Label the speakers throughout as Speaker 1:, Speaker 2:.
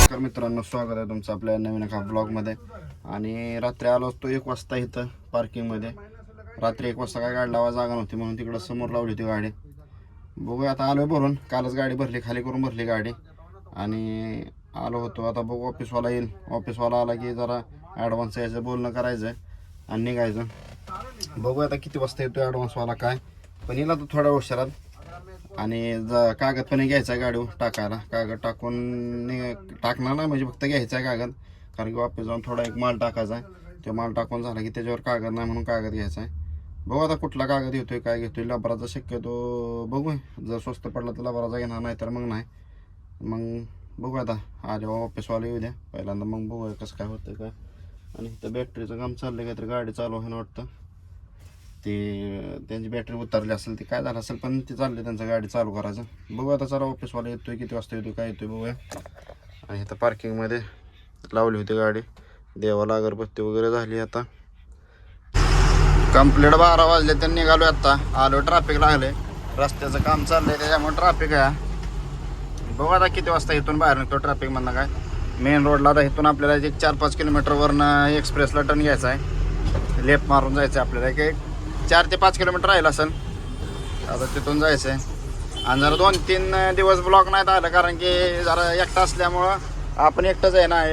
Speaker 1: नमस्कार मित्रांनो, स्वागत आहे तुमचं आपल्या नवीन एका ब्लॉगमध्ये. आणि रात्री आलो असतो 1 वाजता इथं पार्किंगमध्ये. रात्री 1 वाजता काय गाडी लावा जागा नव्हती म्हणून तिकडं समोर लावली होती गाडी. बघूया आता आलो भरून. कालच गाडी भरली, खाली करून भरली गाडी आणि आलो होतो. आता बघू ऑफिसवाला येईल. ऑफिसवाला आला की जरा ॲडव्हान्स यायचं, बोलणं करायचं आणि निघायचं. बघूया आता किती वाजता येतो ॲडव्हान्सवाला काय. पण येईल आता थोड्या उशिरात. आणि कागद पण घ्यायचा आहे गाडीवर टाकायला. कागद टाकून टाकणार नाही म्हणजे फक्त घ्यायचा आहे कागद, कारण की वापस जाऊन थोडा एक माल टाकायचा आहे. तो माल टाकून झाला की त्याच्यावर कागद नाही म्हणून कागद घ्यायचा आहे. बघू आता कुठला कागद घेतोय, काय घेतोय. लबराचा शक्यतो बघू, जर स्वस्त पडला तर लबराचा घेणार, नाही तर मग नाही. मग बघू आता आल्यावर ऑफिसवाला येऊ द्या पहिल्यांदा, मग बघूया कसं काय होतं काय. आणि इथं बॅटरीचं काम चाललं, काहीतरी गाडी चालू आहे ना वाटतं. ते त्यांची बॅटरी उतरली असेल, ते काय झालं असेल, पण ते चालले त्यांचं गाडी चालू करायचं. बघू आता जरा ऑफिसवाला येतोय, किती वाजता येतोय काय येतोय बघूया. आणि इथं पार्किंगमध्ये लावली होती गाडी. देवाला अगरबत्ती वगैरे झाली. आता कंप्लीट 12 वाजले तर निघालो. आता आलो, ट्रॅफिक लागले, रस्त्याचं काम चाललंय त्याच्यामुळे ट्रॅफिक आहे. बघू आता किती वाजता इथून बाहेर निघतो ट्रॅफिकमधनं काय. मेन रोडला आता इथून आपल्याला एक 4-5 किलोमीटरवरनं एक्सप्रेसला टर्न घ्यायचा आहे. लेफ्ट मारून जायचं आहे आपल्याला. एक 4 ते 5 किलोमीटर राहिलं असेल. आता तिथून जायचं आहे. आणि जरा 2-3 दिवस ब्लॉग नाही आलं, कारण की जरा एकटा असल्यामुळं आपण एकटंच आहे ना,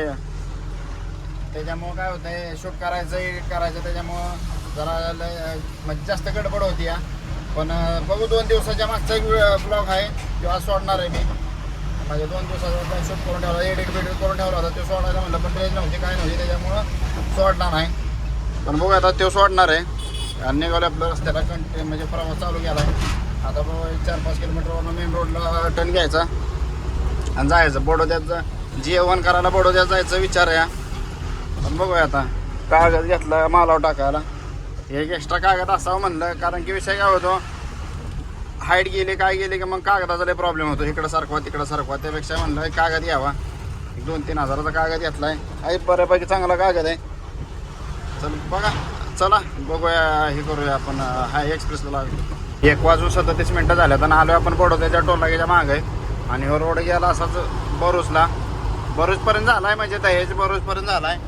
Speaker 1: त्याच्यामुळं काय होतं आहे शूट करायचं त्याच्यामुळं जरा म्हणजे जास्त गडबड होती या. पण बघू 2 दिवसाच्या मागचा एक ब्लॉग आहे तो आज सोडणार आहे मी. म्हणजे 2 दिवसाचा शूट करून ठेवला, एडिट करून ठेवला होता, तो सोडायला म्हणलं पण रेंज नव्हती, काय नव्हती, त्याच्यामुळं सोडणार नाही. पण बघू आता तो सोडणार आहे. आणि निघालो आपल्या रस्त्याला म्हणजे प्रवास चालू केला आहे. आता 4-5 किलोमीटरवरून मेन रोडला टर्न घ्यायचा आणि जायचं बडोद्यात. जेवण करायला बडोद्यात जायचं विचार आहे. पण बघूया आता. कागद घेतला मालावर टाकायला. एक एक्स्ट्रा कागद असावं म्हणलं, कारण की विषय काय होतो, हाईट गेली काय गेली की मग कागदाचा लय प्रॉब्लेम होतो, इकडं सरकवा तिकडं सरकवा. त्यापेक्षा म्हणलं कागद घ्यावा. 2-3 हजाराचा कागद घेतला आहे. बऱ्यापैकी चांगला कागद आहे. चल बघा, चला बघूया, हे करूया आपण. हा एक्सप्रेसला लागलो. 1:37 झाल्यात आणि आलो आपण बडोद्याच्या टोलनाक्याच्या मागे. आणि हा रोड गेला असाच बरूजपर्यंत झाला आहे, म्हणजे दहेज बरूजपर्यंत झाला आहे.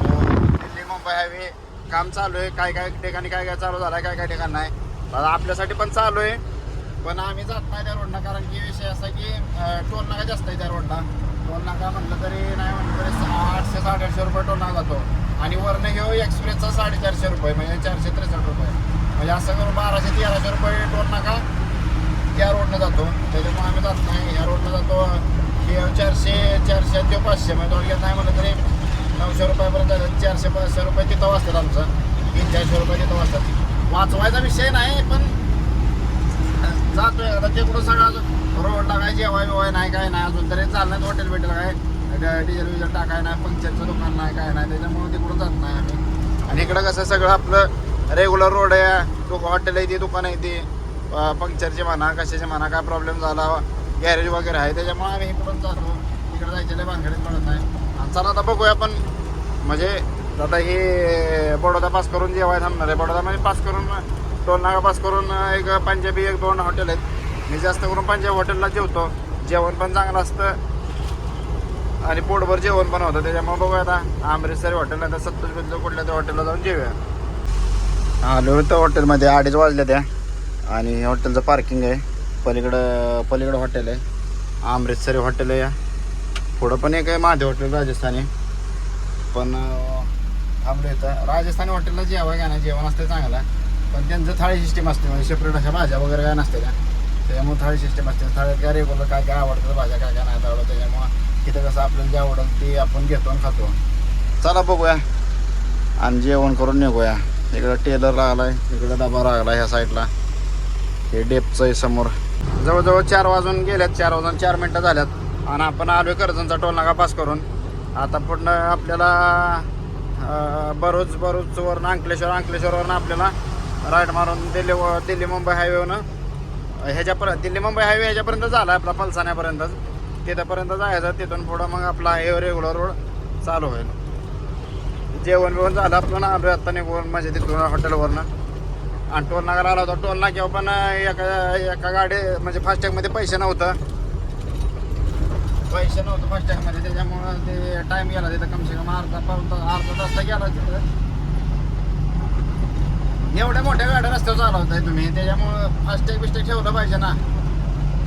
Speaker 1: दिल्ली मुंबई हायवे काम चालू आहे. काय ठिकाणी काय चालू झालं आहे, काय ठिकाणी नाही. आता आपल्यासाठी पण चालू आहे, पण आम्ही जात नाही त्या रोडनं, कारण की विषय असा की टोलनाका जास्त आहे त्या रोडला. टोलनाका म्हटलं तरी नाही म्हटलं तरी 800-850 रुपये टोलनाका जातो. आणि वरनं घेऊ एक्सप्रेसचा 450 रुपये, म्हणजे 463 रुपये. म्हणजे असं करून 1200-1300 रुपये टोलनाका त्या रोडनं जातो. त्याच्यामुळे आम्ही जात नाही, ह्या रोडनं जातो. 400 ते 500, म्हणजे थोडक्यात नाही म्हटलं तरी 900 रुपयापर्यंत जातात. 400-500 रुपये तिथं वाजतात आमचं. 300-400 रुपये तिथं वाजतात. वाचवायचा विषय नाही, पण जातोय आता. ते कुठं सगळं रोडला काय जेवाय नाही, काय नाही अजून तरी चालणार. हॉटेल भेटेल काय, डिझेल टाकाय नाही, पंक्चरचं दुकान नाही, काय नाही, त्याच्यामुळे तिकडून जात नाही आम्ही. आणि इकडं कसं सगळं आपलं रेग्युलर रोड आहे. हॉटेल आहे, ती दुकान आहे, ती पंक्चरची म्हणा कशाची म्हणा, काय प्रॉब्लेम झाला गॅरेज वगैरे आहे, त्याच्यामुळे आम्ही इकडून जातो. तिकडे जायचे भानगडीत पडत नाही. आणि चला आता बघूया आपण. म्हणजे आता हे बडोदा पास करून जेवायला थांबणार आहे. बडोदामध्ये पास करून टोलनाका पास करून एक पंजाबी 1-2 हॉटेल आहेत. मी जास्त करून पंजाबी हॉटेलला जेवतो. जेवण पण चांगलं असतं आणि पोटभर जेवण पण होतं. त्याच्यामुळे बघूया आता अमृतसरी हॉटेल नाही तर सत्तूर कुठल्या त्या हॉटेलला जाऊन जेवूया. आलो होतं हॉटेलमध्ये. 2:30 वाजल्या त्या. आणि हॉटेलचं पार्किंग आहे पलीकडं हॉटेल आहे, अमृतसरी हॉटेल आहे. पुढं पण एक आहे माझे हॉटेल राजस्थानी. पण थांबलो इथं राजस्थानी हॉटेलला जेवण असते चांगलं, पण त्यांचं थाळी सिस्टीम असते, म्हणजे सेपरेट अशा भाज्या वगैरे काय नसते का, त्याच्यामुळे थाळी सिस्टीम असते. थाळीत काय रेग्युलर काय आवडतं, भाज्या काय नाही आवडतं. त्याच्यामुळं तिथं कसं आपल्याला जे आवडेल ते आपण घेतो आणि खातो. चला बघूया आणि जेवण करून निघूया. इकडं टेलर लागला आहे, इकडं डबा लागला ह्या साईडला. हे डेपचं आहे समोर. जवळजवळ 4 वाजून गेल्यात, 4 वाजून 4 मिनटं झाल्यात. आणि आपण आलो कर्जतचा टोलनाका पास करून. आता पुढनं आपल्याला बरूजवरून अंकलेश्वरवरून आपल्याला राईट मारून दिल्ली मुंबई हायवेवरनं दिल्ली मुंबई हायवे ह्याच्यापर्यंत झाला आपला पलसाण्यापर्यंतच. तिथंपर्यंत जायचं. तिथून पुढं मग आपला हे रेग्युलर रोड चालू होईल. जेवण बिवण झालं आपलं ना. आलो आत्ता निघून म्हणजे तिथून हॉटेलवरनं. आणि टोलनाकाला आला होता. टोलनाक्यावर पण एका गाडी म्हणजे फास्टॅगमध्ये पैसे नव्हतं. पैसे नव्हतं फास्टॅगमध्ये, त्याच्यामुळं ते टाईम गेला तिथं कमसे कम अर्धा तास तर गेला तिथं. एवढ्या मोठ्या गाड्या रस्त्यावर चालवताय तुम्ही, त्याच्यामुळं फास्टॅग बिस्टॅग ठेवलं पाहिजे ना.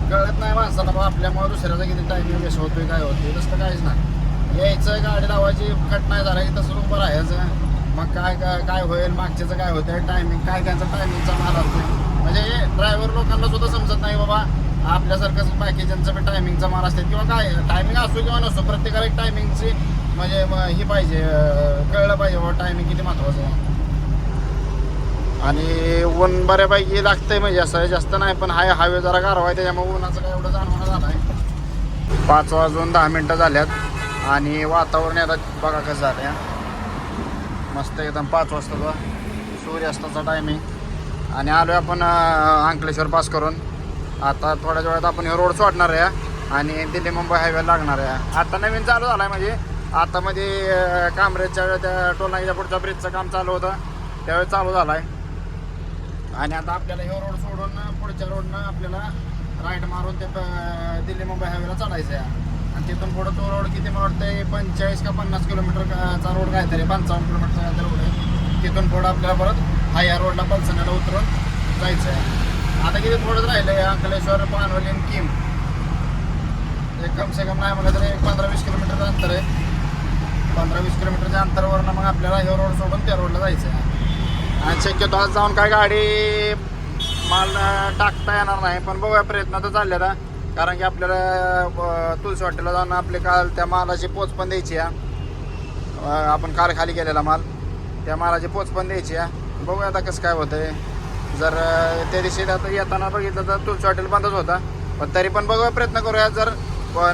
Speaker 1: कळत नाही माणसाला बा आपल्यामुळे दुसऱ्याचा किती टायमिंग वेस्ट होतोय काय होतोय, तसं काहीच नाही. यायचं गाडी लावायची, कट नाही झाला की तसं उभं राहायचं. मग काय होईल, मागच्याचं काय होतं टायमिंग, काय त्यांचा टायमिंगचा माल असतो. म्हणजे ड्रायव्हर लोकांना सुद्धा समजत नाही बाबा आपल्यासारखंच बाकीच्यांचं बी टायमिंगचा माल असते किंवा काय टायमिंग असो किंवा नसतो, प्रत्येकाला एक टायमिंगची म्हणजे ही पाहिजे, कळलं पाहिजे बाबा टायमिंग किती महत्त्वाचं आहे. आणि ऊन बऱ्यापैकी लागतंय, म्हणजे असं जास्त नाही पण हाय हवे जरा गारवा आहे, त्याच्यामुळे उन्हाचं काय एवढं जाणवणं झालं आहे. 5:10 झाल्यात आणि वातावरण आता बघा कसं झालं आहे. मस्त एकदम 5 वाजताचा सूर्यास्ताचा टायमिंग. आणि आलो आहे आपण अंकलेश्वर पास करून. आता थोड्याच वेळात आपण हे रोड सोडणार आहे आणि दिल्ली मुंबई हायवे लागणार आहे. आता नवीन चालू झाला आहे, म्हणजे आता मध्ये कांबरेजच्या त्या टोलनाक्याच्या पुढच्या ब्रिजचं काम चालू होतं त्यावेळेस चालू झालं आहे. आणि आता आपल्याला हे रोड सोडून पुढच्या रोडनं आपल्याला राईट मारून ते दिल्ली मुंबई हायवेला चढायचं आहे. आणि तिथून पुढं तो रोड किती मला वाटतं 45 का 50 किलोमीटरचा रोड काहीतरी 55 किलोमीटरचा काहीतरी रोड आहे. तिथून पुढं आपल्याला परत या रोडला पलसण्याला उतरून जायचं आहे. आता किती थोडंच राहिलं आहे अंकलेश्वर, पानवली आणि किम. एक कमसे कम नाही म्हणलं तरी 15-20 किलोमीटरचं अंतर आहे. 15-20 किलोमीटरच्या अंतरावरनं मग आपल्याला हे रोड सोडून त्या रोडला जायचं आहे. आणि शक्यतो आज जाऊन काय गाडी माल टाकता येणार नाही, पण बघूया प्रयत्न तर चालले आता. कारण की आपल्याला तुळशी हॉटेलला जाऊन आपले काल त्या मालाची पोच पण द्यायची आहे. आपण काल खाली केलेला माल, त्या मालाची पोच पण द्यायची आहे. बघूया आता कसं काय होतं आहे. जर त्या दिवशी आता येताना बघितलं तर तुळशी हॉटेल बंदच होता, पण तरी पण बघूया प्रयत्न करूया. जर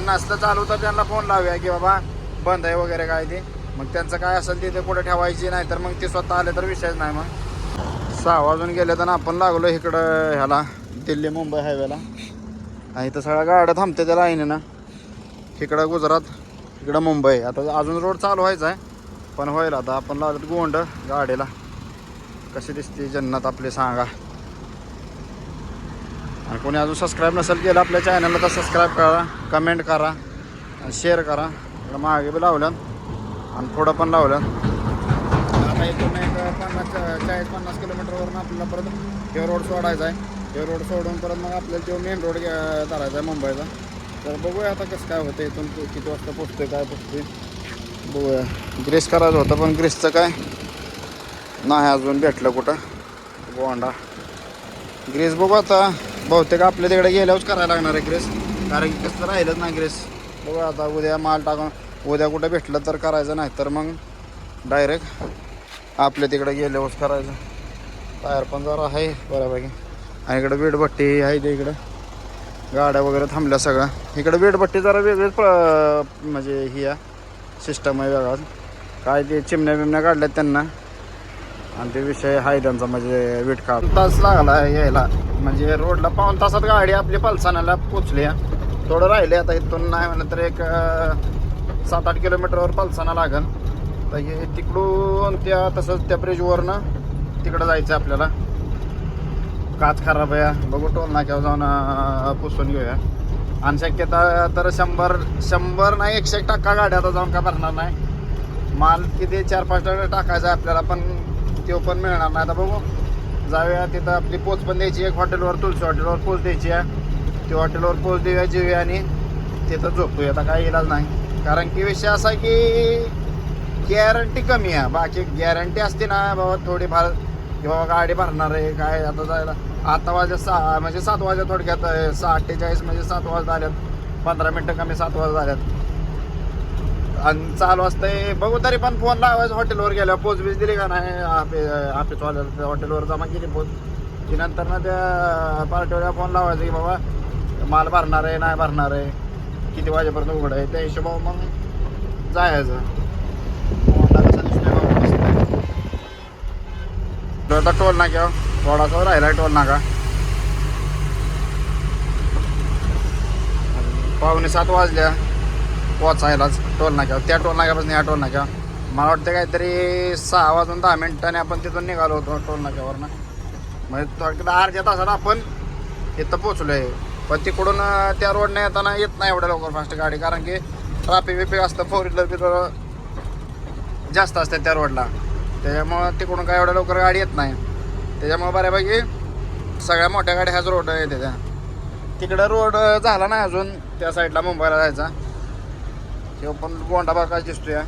Speaker 1: नसलं चालू तर त्यांना फोन लावूया की बाबा बंद आहे वगैरे काय ते, मग त्यांचं काय असेल तिथे पुढे ठेवायची, नाही तर मग ते स्वतः आले तर विषयच नाही. मग 6 वाजून गेले तर आपण लागलो इकडं ह्याला दिल्ली मुंबई हायवेला. आणि इथं सगळ्या गाड्या थांबते त्या लाईनीनं. इकडं गुजरात, इकडं मुंबई. आता अजून रोड चालू व्हायचा आहे, पण होईल. आता आपण लागलो गोंड गाडीला. कशी दिसते जन्नत आपली सांगा. आणि कोणी अजून सबस्क्राईब नसेल केलं आपल्या चॅनलला तर सबस्क्राईब करा, कमेंट करा आणि शेअर करा. इकडं मागे बी लावलं आणि पुढं पण लावलं. आता इथून एक 40-50 किलोमीटरवरून आपल्याला परत हे रोड सोडायचा आहे. हे रोड सोडून परत मग आपल्याला तो मेन रोड धरायचा आहे मुंबईचा. तर बघूया आता कसं काय होतं, इथून किती वाजता पोचतोय काय पोचतोय बघूया. ग्रीस करायचं होतं पण ग्रीसचं काय नाही अजून भेटलं कुठं. गोंडा ग्रीस बघू आता, बहुतेक आपल्या तिकडे गेल्यावरच करायला लागणार आहे ग्रीस, कारण की कसं राहिलंच नाही ग्रीस. बघू आता उद्या माल टाकून उद्या कुठं भेटलं तर करायचं, नाही तर मग डायरेक्ट आपल्या तिकडे गेल्यावरच करायचं. टायर पण जरा आहे बऱ्यापैकी. आणि इकडं वीटभट्टी आहे, ते इकडं गाड्या वगैरे थांबल्या सगळ्या. इकडं वीटभट्टी जरा वेगळीच म्हणजे ही आहे सिस्टम आहे वेगळाच. काय ते चिमण्या बिमण्या काढल्यात त्यांना, आणि ते विषय आहे त्यांचा, म्हणजे वीट काढ तास लागला यायला. म्हणजे रोडला 1 तासात गाडी आपली पलसाण्याला पोचली. थोडं राहिले आता इथून नाही म्हणलं तर एक 7-8 किलोमीटरवर पलसाना लागेल. तर हे तिकडून त्या तसंच त्या ब्रिजवरनं तिकडं जायचं आपल्याला. काच खराब आहे, बघू टोल नाक्यावर जाऊन पुसून घेऊया. आणि शक्यता तर 100 नाही 101% गाडी आता जाऊन का भरणार नाही. माल किती 4-5 टाकायचा आहे आपल्याला, पण तो पण मिळणार नाही. आता बघू जाऊया तिथं. आपली पोच पण द्यायची एक हॉटेलवर, तुळशी हॉटेलवर पोच द्यायची आहे. त्या हॉटेलवर पोच देऊया, जेऊया आणि तिथं झोपतोय. आता काही इलाज नाही, कारण की विषय असा की गॅरंटी कमी आहे. बाकी गॅरंटी असते ना बाबा थोडीफार की बाबा गाडी भरणार आहे काय. आता जायला आता वाजता 6 म्हणजे 7 वाजता, थोडक्यात 6:48 म्हणजे 7 वाजता आल्यात. 15 मिनटं कमी 7 वाजता आल्यात आणि चालू असतंय. बघू तरी पण फोन लावायचं हॉटेलवर गेल्यावर. पोच बीच दिली का नाही ऑफिसवाल्याला, त्या हॉटेलवर जमा केली पोच की नंतर ना त्या पार्टीवाल्याला फोन लावायचं की बाबा माल भरणार आहे नाही भरणार आहे, किती वाजेपर्यंत उघड आहे, त्या हिशोबावर मग जायचं. कसं दिसतोय बाबा आता टोल नाक्या थोडासा राहिला टोल नाका. 6:45 वाजल्या पोचायलाच टोल नाक्यावर. त्या टोल नाक्यापासून या टोल नाक्यावर मला वाटतं काहीतरी 6 वाजून 10 मिनिटांनी आपण तिथून निघालो होतो टोल नाक्यावरनं. म्हणजे थोडक्यात अर्ध्या तासात आपण इथं पोचलो आहे पण तिकडून त्या रोडने येताना येत नाही एवढ्या लवकर फास्ट गाडी, कारण की ट्रॅफिक बिफिक असतं, 4 व्हीलर जास्त असते त्या रोडला, त्याच्यामुळं तिकडून काय एवढ्या लवकर गाडी येत नाही. त्याच्यामुळं बऱ्यापैकी सगळ्या मोठ्या गाड्या ह्याच रोड येते त्या. तिकडं रोड झाला नाही अजून त्या साईडला मुंबईला जायचा, किंवा पण गोंडा बागाच दिसतोय.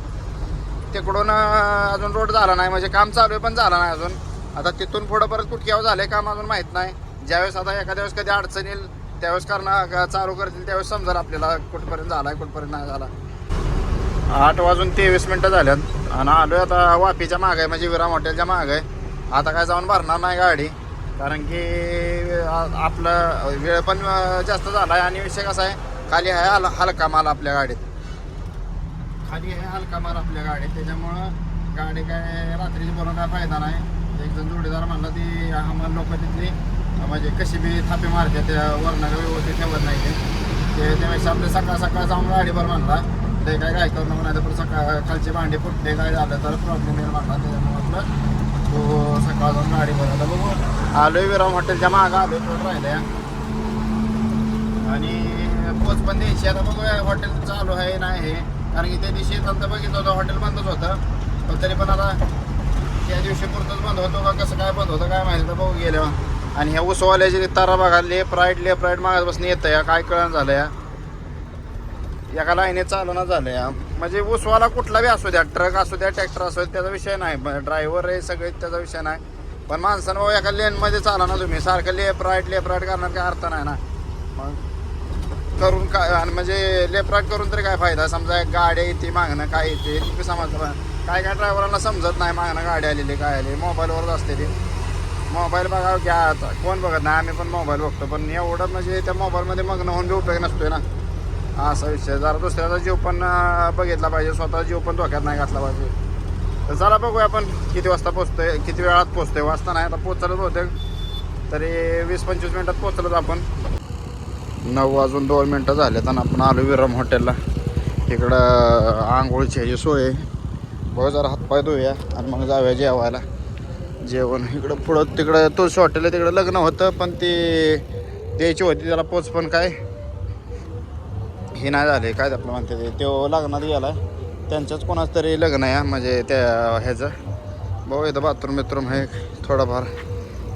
Speaker 1: तिकडून अजून रोड झाला नाही, म्हणजे काम चालू आहे पण झाला नाही अजून. आता तिथून पुढं परत कुठक्यावर झालं काम अजून माहीत नाही. ज्यावेळेस आता एखाद्या वेळेस कधी अडचण येईल त्यावेळेस चालू करतील, त्यावेळेस समजेल आपल्याला कुठपर्यंत झाला आहे कुठपर्यंत नाही झाला. 8:23 झाल्यात आणि आलो आहे आता वापीच्या मागं आहे, म्हणजे विराम हॉटेलच्या मागं आहे. आता काय जाऊन भरणार नाही गाडी, कारण की आपलं वेळ पण जास्त झाला आहे आणि विषय कसा आहे, खाली आहे हलका माल आपल्या गाडीत, खाली आहे हलका माल आपल्या गाडीत. त्याच्यामुळं गाडी काय रात्रीची बनवून काय फायदा नाही. एक जण जोडीदार म्हणला ती आम्हाला लोक तिथली म्हणजे कशी बी थापी मारते, त्या वरनं व्यवस्थित ठेवत नाही ते. त्यापेक्षा आपले सकाळ सकाळ जाऊन गाडीभर म्हणला, ते काय काय करणं म्हणायचं, पण सकाळ खालचे भांडे फुटले काय झालं तर प्रॉब्लेम येईल म्हणला. त्याच्यामुळे म्हटलं तो सकाळ जाऊन गाडी भरायला बघू. आलोय विराम हॉटेलच्या मागं आलोय, थोडं राहिलं आणि पोच पण द्यायची. आता बघूया हॉटेल चालू आहे नाही हे, कारण की त्या दिवशी येताना बघितलं होतं हॉटेल बंदच होतं, पण तरी पण आता त्या दिवशी पुरतच बंद होतो का कसं काय बंद होतं काय माहिती तर बघू गेल्या. आणि ह्या उसवाल्याची तारा बघा, लेफ्ट राईट मागासपासून येतं या, काय कळण झालं या, एका लाईनीत चालवणं झालं या. म्हणजे उसवाला कुठला बी असू द्या, ट्रक असू द्या ट्रॅक्टर असू द्या, त्याचा विषय नाही, ड्रायव्हर आहे सगळे त्याचा विषय नाही. पण माणसानं एका लेनमध्ये चाला ना तुम्ही, सारखं लेफ्ट राईट करणार काय अर्थ नाही ना. मग करून काय म्हणजे लेफ्ट राईट करून तरी काय फायदा, समजा गाड्या येते मागणं काय येते तुम्ही समजलं. काय ड्रायव्हरांना समजत नाही मागणं गाडी आलेली काय आली, मोबाईलवरच असते ती. मोबाईल बघा घ्या आता, कोण बघत नाही, आम्ही पण मोबाईल बघतो, पण एवढं म्हणजे त्या मोबाईलमध्ये मग्न होऊन बी उपयोग नसतोय ना, असा विषय. जरा दुसऱ्याचा जीव पण बघितला पाहिजे, स्वतःचा जीव पण धोक्यात नाही घातला पाहिजे. तर चला बघूया आपण किती वाजता पोचतोय, किती वेळात पोचतोय. वाजता नाही आता पोचलच होते, तरी 20-25 मिनटात पोचलच आपण. 9:02 झालेत आणि आपण आलो विराम हॉटेलला. इकडं आंघोळची ह्याची सोय आहे, बघ जरा हातपाय धुया आणि मग जाऊया जेवायला. जेवण इकडं पुढं तिकडं तुळशी हॉटेल आहे, तिकडं लग्न होतं पण ती द्यायची होती त्याला पोच, पण काय हे नाही झाले, काय आपलं म्हणते ते, तो लग्नात गेला त्यांच्याच कोणाच तरी लग्न आहे, म्हणजे त्या ह्याचं. भाऊ इथं बाथरूम आहे, थोडाफार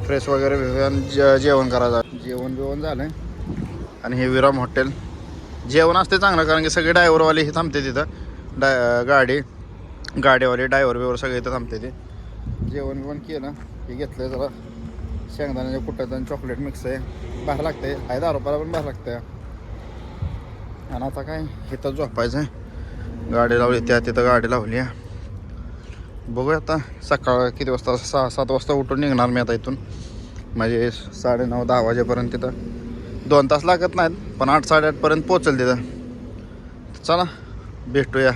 Speaker 1: फ्रेश वगैरे घेऊया आणि जेवण करायचं. जेवण झालं आणि हे विराम हॉटेल जेवण असते चांगलं, कारण की सगळे ड्रायव्हरवाले हे थांबते तिथं, गाडीवाले ड्रायव्हर सगळे इथं थांबते ते. जेवण बिवण केलं हे घेतलं जरा शेंगदाण्याच्या कुट्याचं आणि चॉकलेट मिक्स आहे, बाहेर लागते आहे, 10 रुपयाला पण बाहेर लागते. आणि आता काय इथं झोपायचं आहे, गाडी लावली तिथं गाडी लावली आहे. बघूया आता सकाळ किती वाजता, 6-7 वाजता उठून निघणार मी आता इथून, म्हणजे 9:30-10 वाजेपर्यंत. तिथं 2 तास लागत नाहीत, पण 8-8:30 पोचेल तिथं. चला भेटूया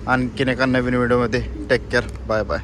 Speaker 1: आणखीन एका नवीन व्हिडिओमध्ये. Take care, bye bye.